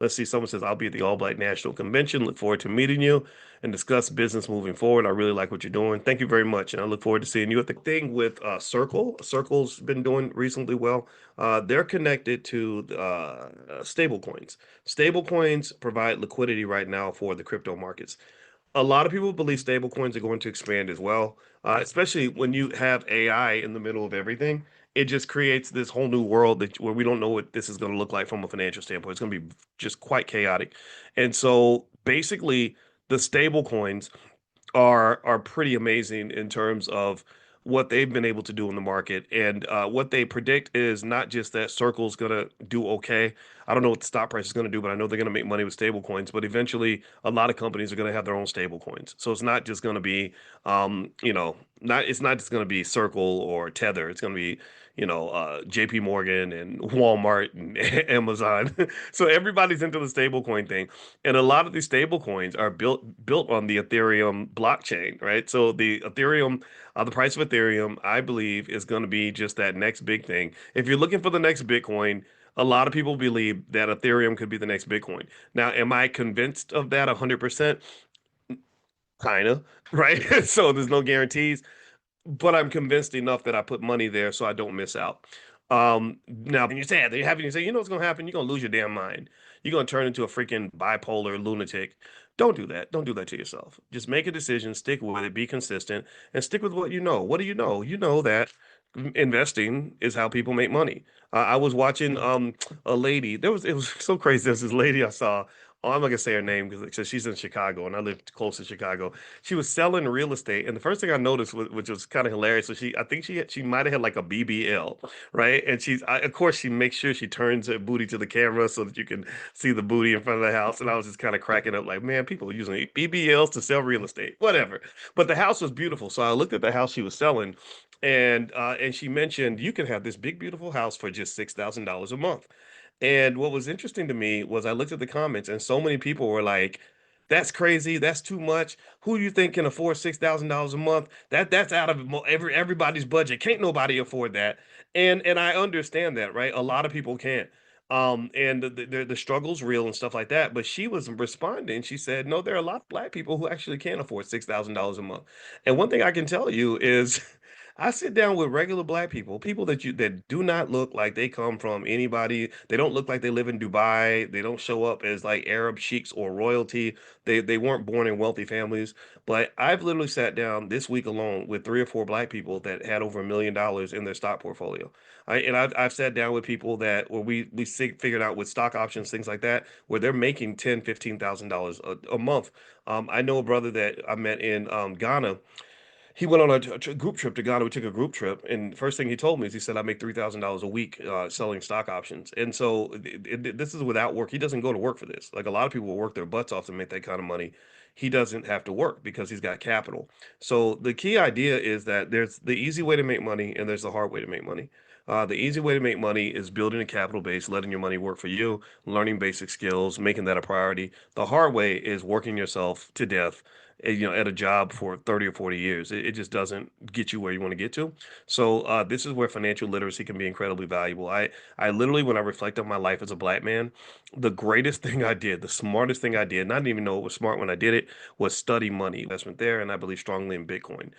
Let's see, someone says, I'll be at the All Black National Convention. Look forward to meeting you and discuss business moving forward. I really like what you're doing. Thank you very much. And I look forward to seeing you at the thing with Circle's been doing reasonably well. They're connected to stable coins. Stable coins provide liquidity right now for the crypto markets. A lot of people believe stablecoins are going to expand as well, especially when you have AI in the middle of everything. It just creates this whole new world where we don't know what this is going to look like from a financial standpoint. It's going to be just quite chaotic. And so basically, the stablecoins are pretty amazing in terms of what they've been able to do in the market. And what they predict is not just that Circle's going to do okay. I don't know what the stock price is going to do, but I know they're going to make money with stable coins. But eventually, a lot of companies are going to have their own stable coins. So it's not just going to be, not it's not just going to be Circle or Tether. It's going to be, JP Morgan and Walmart and Amazon. So everybody's into the stablecoin thing. And a lot of these stable coins are built on the Ethereum blockchain, right? So the price of Ethereum, I believe, is going to be just that next big thing. If you're looking for the next Bitcoin, a lot of people believe that Ethereum could be the next Bitcoin. Now, am I convinced of that 100%? Kind of, right? So there's no guarantees, but I'm convinced enough that I put money there so I don't miss out. Now, when you say they have you say, you know what's gonna happen? You're gonna lose your damn mind. You're gonna turn into a freaking bipolar lunatic. Don't do that. Don't do that to yourself. Just make a decision, stick with it, be consistent, and stick with what you know. What do you know? You know that investing is how people make money. I was watching a lady. It was so crazy. There's this lady I saw. Oh, I'm not gonna say her name because she's in Chicago and I live close to Chicago. She was selling real estate, and the first thing I noticed, which was kind of hilarious, so I think she might have had like a BBL, right? And of course, she makes sure she turns her booty to the camera so that you can see the booty in front of the house. And I was just kind of cracking up, like, man, people are using BBLs to sell real estate, whatever. But the house was beautiful, so I looked at the house she was selling, and she mentioned you can have this big beautiful house for just $6,000 a month. And what was interesting to me was I looked at the comments, and so many people were like, "That's crazy. That's too much. Who do you think can afford $6,000 a month? That's out of everybody's budget. Can't nobody afford that." And I understand that, right? A lot of people can't. And the struggle's real and stuff like that. But she was responding. She said, "No, there are a lot of black people who actually can afford $6,000 a month." And one thing I can tell you is I sit down with regular black people, people that do not look like they come from anybody. They don't look like they live in Dubai. They don't show up as like Arab sheiks or royalty. They weren't born in wealthy families. But I've literally sat down this week alone with three or four black people that had over $1 million in their stock portfolio. I've sat down with people that where figured out with stock options, things like that, where they're making $10,000, $15,000 a month. I know a brother that I met in Ghana. He went on a group trip to Ghana. We took a group trip, and the first thing he told me is he said, "I make $3,000 a week selling stock options." And so this is without work. He doesn't go to work for this. Like a lot of people will work their butts off to make that kind of money. He doesn't have to work because he's got capital. So the key idea is that there's the easy way to make money and there's the hard way to make money. The easy way to make money is building a capital base, letting your money work for you, learning basic skills, making that a priority. The hard way is working yourself to death at a job for 30 or 40 years. It just doesn't get you where you want to get to. So this is where financial literacy can be incredibly valuable. I literally, when I reflect on my life as a black man, the greatest thing I did, the smartest thing I did, not even know it was smart when I did it, was study money investment there. And I believe strongly in Bitcoin.